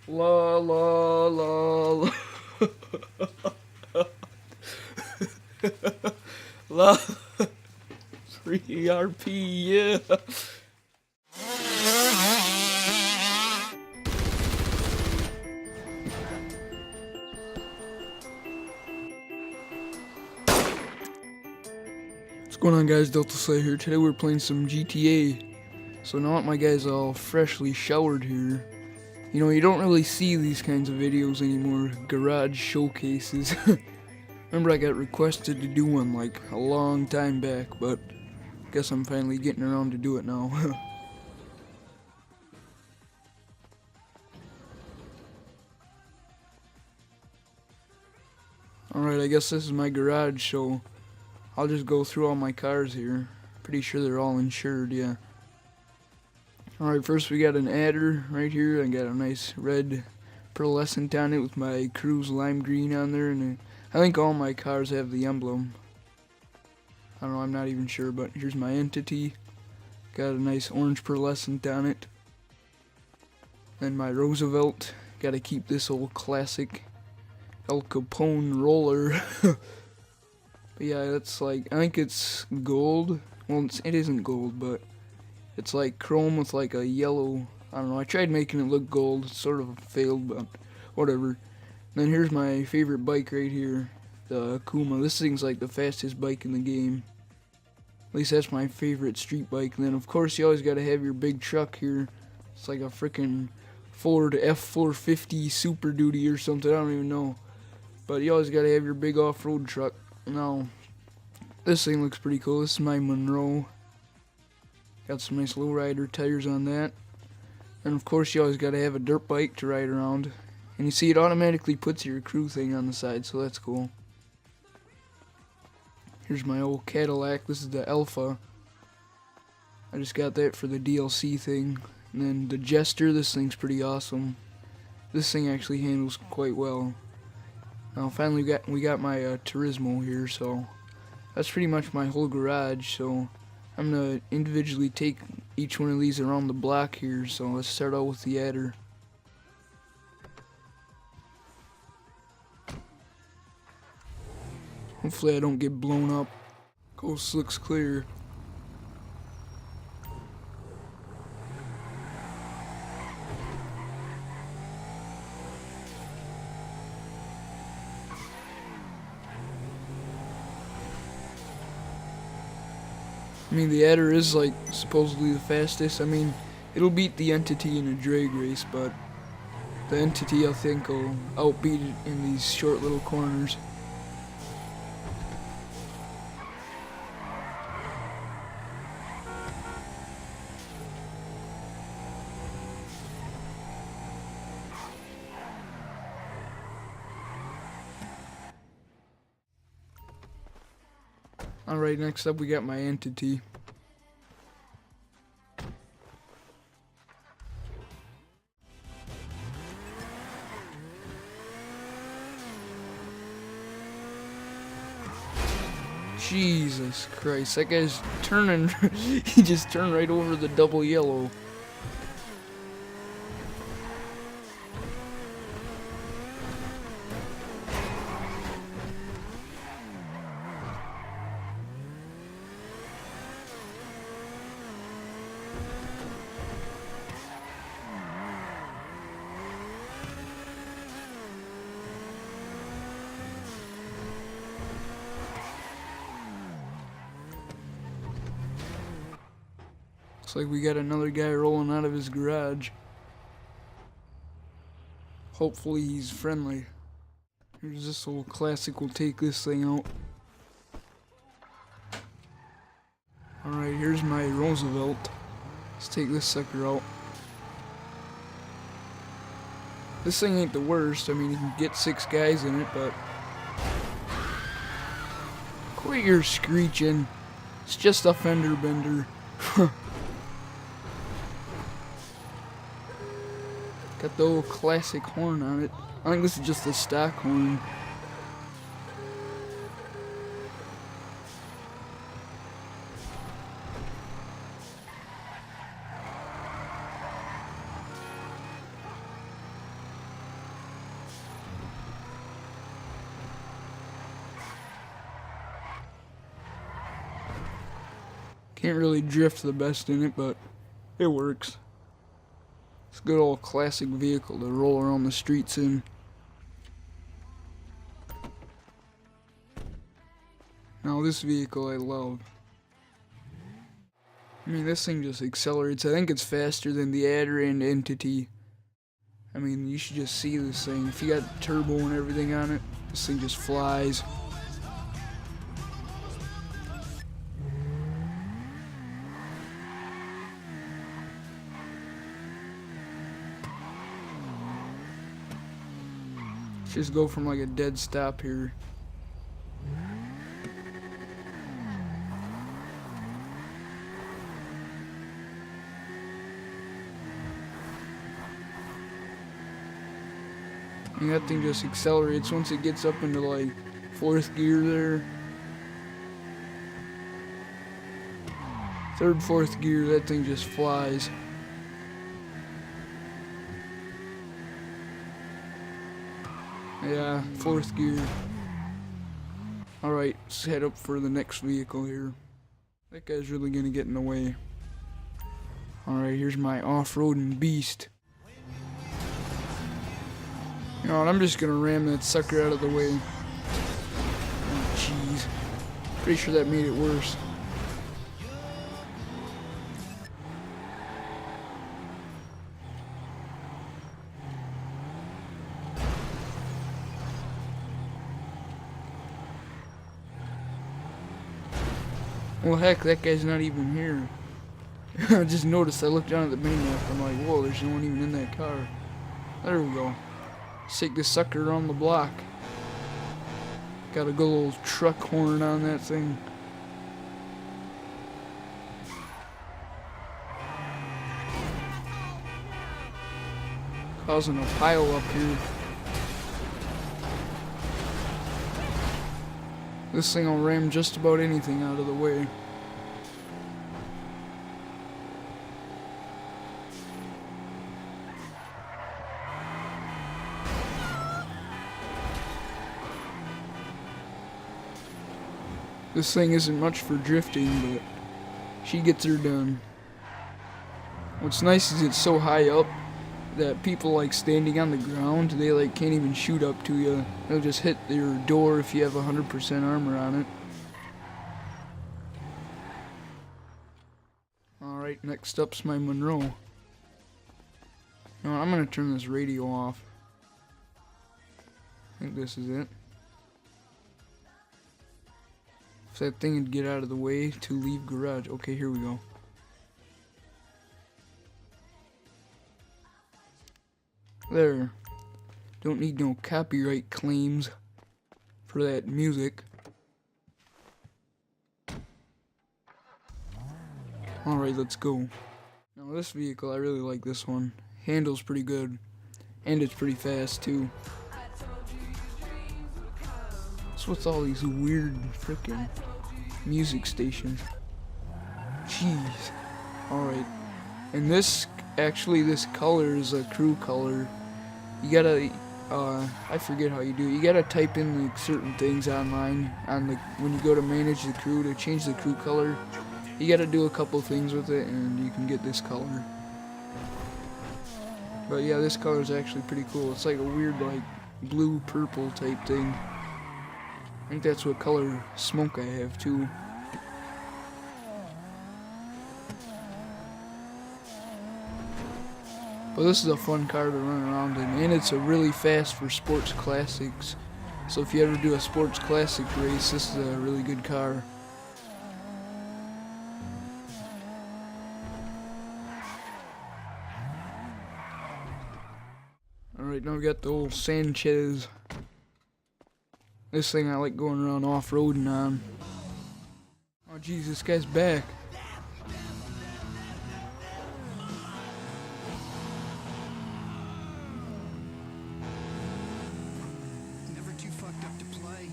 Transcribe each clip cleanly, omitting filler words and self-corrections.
La la la la. La 3RP, yeah. What's going on, guys? Deltaslaya here. Today we're playing some GTA. So now that my guy's all freshly showered here, you know, you don't really see these kinds of videos anymore, garage showcases. Remember I got requested to do one like a long time back, but I guess I'm finally getting around to do it now. Alright, I guess this is my garage, so I'll just go through all my cars here. Pretty sure they're all insured, yeah. Alright, first we got an adder right here. I got a nice red pearlescent on it with my Cruise lime green on there, and I think all my cars have the emblem. I don't know, I'm not even sure, but here's my entity. Got a nice orange pearlescent on it. Then my Roosevelt. Gotta keep this old classic El Capone roller. But yeah, that's like, I think it's gold. Well, it isn't gold, but it's like chrome with like a yellow, I don't know, I tried making it look gold, it sort of failed, but whatever. Then here's my favorite bike right here, the Akuma. This thing's like the fastest bike in the game. At least that's my favorite street bike. And then of course you always gotta have your big truck here. It's like a freaking Ford F450 Super Duty or something, I don't even know. But you always gotta have your big off-road truck. Now, this thing looks pretty cool. This is my Monroe. Got some nice lowrider tires on that. And of course you always gotta have a dirt bike to ride around. And you see it automatically puts your crew thing on the side, so that's cool. Here's my old Cadillac. This is the Alpha. I just got that for the DLC thing. And then the Jester, this thing's pretty awesome. This thing actually handles quite well. Now finally we got my Turismo here, so that's pretty much my whole garage. So I'm gonna individually take each one of these around the block here. So let's start out with the adder. Hopefully I don't get blown up. Coast looks clear. I mean, the adder is like supposedly the fastest. I mean, it'll beat the entity in a drag race, but the entity I think will outbeat it in these short little corners. Alright, next up we got my entity. Jesus Christ, that guy's turning. He just turned right over the double yellow. Looks like we got another guy rolling out of his garage. Hopefully he's friendly. Here's this old classic, we'll take this thing out. Alright, here's my Roosevelt. Let's take this sucker out. This thing ain't the worst, I mean you can get 6 guys in it, but quit your screeching. It's just a fender bender. Got the old classic horn on it. I think this is just a stock horn. Can't really drift the best in it, but it works. It's a good old classic vehicle to roll around the streets in. Now this vehicle I love. I mean, this thing just accelerates. I think it's faster than the Adder and Entity. I mean, you should just see this thing. If you got turbo and everything on it, this thing just flies. Just go from like a dead stop here. And that thing just accelerates once it gets up into like 4th gear there. 3rd, 4th gear, that thing just flies. Yeah, 4th gear. Alright, let's head up for the next vehicle here. That guy's really gonna get in the way. Alright, here's my off-roading beast. You know what, I'm just gonna ram that sucker out of the way. Oh, jeez. Pretty sure that made it worse. Well, heck, that guy's not even here. I just noticed, I looked down at the mini-map, I'm like, whoa, there's no one even in that car. There we go. Let's take this sucker around the block. Got a good little truck horn on that thing. Causing a pile up here. This thing will ram just about anything out of the way. This thing isn't much for drifting, but she gets her done. What's nice is it's so high up that people like standing on the ground, they like can't even shoot up to you. They'll just hit your door if you have 100% armor on it. Alright, next up's my Monroe. No, I'm gonna turn this radio off. I think this is it. If that thing would get out of the way to leave garage. Okay, here we go. There. Don't need no copyright claims for that music. Alright, let's go. Now this vehicle, I really like this one. Handles pretty good. And it's pretty fast too. What's with all these weird freaking music stations? Jeez. Alright. And this, actually this color is a crew color. You gotta, I forget how you do it. You gotta type in like certain things online on the, when you go to manage the crew to change the crew color. You gotta do a couple things with it and you can get this color. But yeah, this color is actually pretty cool. It's like a weird like blue purple type thing. I think that's what color smoke I have too. But this is a fun car to run around in, and it's a really fast for sports classics. So if you ever do a sports classic race, this is a really good car. Alright, now we got the old Sanchez. This thing I like going around off-roading on. Oh jeez, this guy's back. Never too fucked up to play.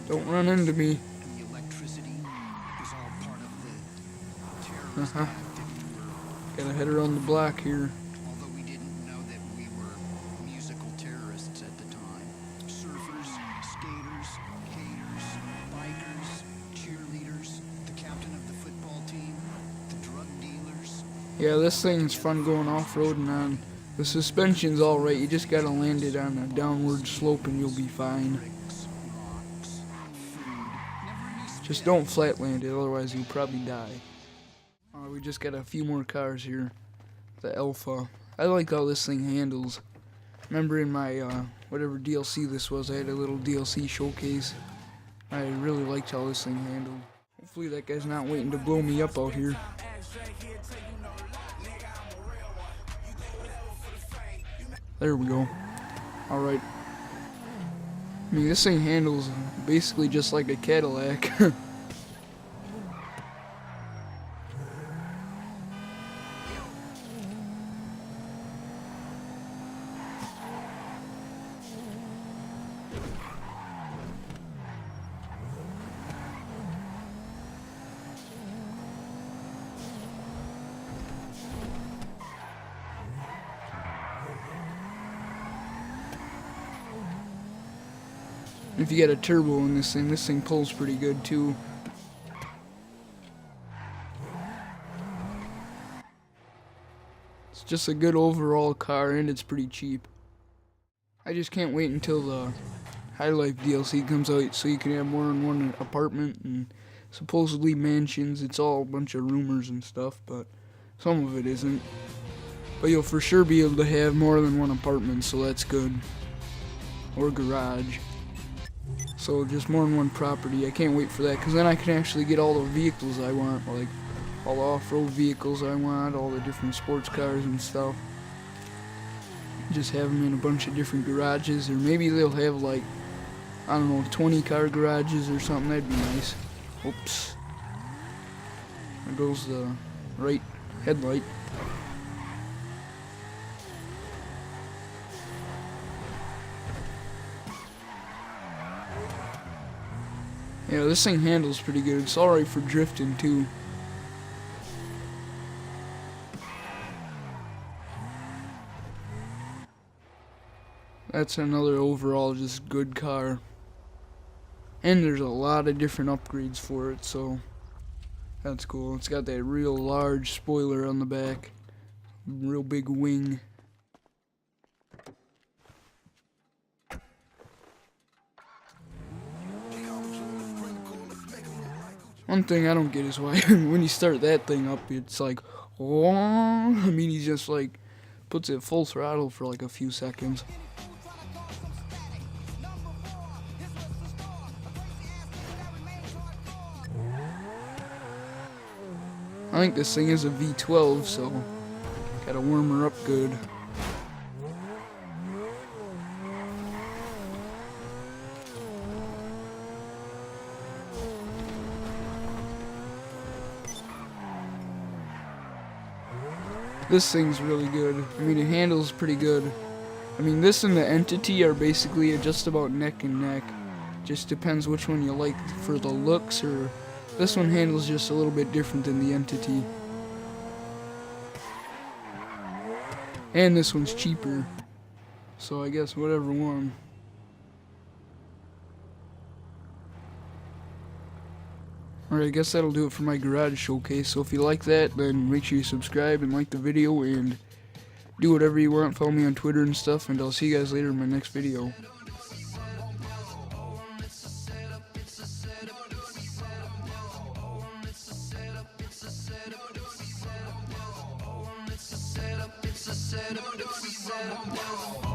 Don't run into me. The electricity was all part of the terrorist act that we were. Gotta head around the block here. Although we didn't know that we were musical terrorists at the time. Surfers, skaters, haters, bikers, cheerleaders, the captain of the football Yeah, this thing's fun going off-roading on. The suspension's alright, you just gotta land it on a downward slope and you'll be fine. Just don't flat land it, otherwise you'll probably die. We just got a few more cars here. The Alpha. I like how this thing handles. Remember in my, whatever DLC this was, I had a little DLC showcase. I really liked how this thing handled. Hopefully that guy's not waiting to blow me up out here. There we go. Alright. I mean, this thing handles basically just like a Cadillac. If you get a turbo in this thing pulls pretty good too. It's just a good overall car and it's pretty cheap. I just can't wait until the High Life DLC comes out so you can have more than one apartment and supposedly mansions. It's all a bunch of rumors and stuff, but some of it isn't. But you'll for sure be able to have more than one apartment, so that's good. Or garage. So just more than one property. I can't wait for that, because then I can actually get all the vehicles I want, like all the off-road vehicles I want, all the different sports cars and stuff. Just have them in a bunch of different garages, or maybe they'll have like, I don't know, 20 car garages or something. That'd be nice. Oops. There goes the right headlight. Yeah, this thing handles pretty good. It's alright for drifting too. That's another overall just good car. And there's a lot of different upgrades for it, so that's cool. It's got that real large spoiler on the back. Real big wing. One thing I don't get is why when you start that thing up, it's like, oh, I mean, he just like puts it full throttle for like a few seconds. I think this thing is a V12, so gotta warm her up good. This thing's really good. I mean, it handles pretty good. I mean, this and the Entity are basically just about neck and neck. Just depends which one you like for the looks, or this one handles just a little bit different than the Entity. And this one's cheaper. So I guess whatever one. Alright, I guess that'll do it for my garage showcase. So if you like that, then make sure you subscribe and like the video and do whatever you want. Follow me on Twitter and stuff, and I'll see you guys later in my next video. It's a setup.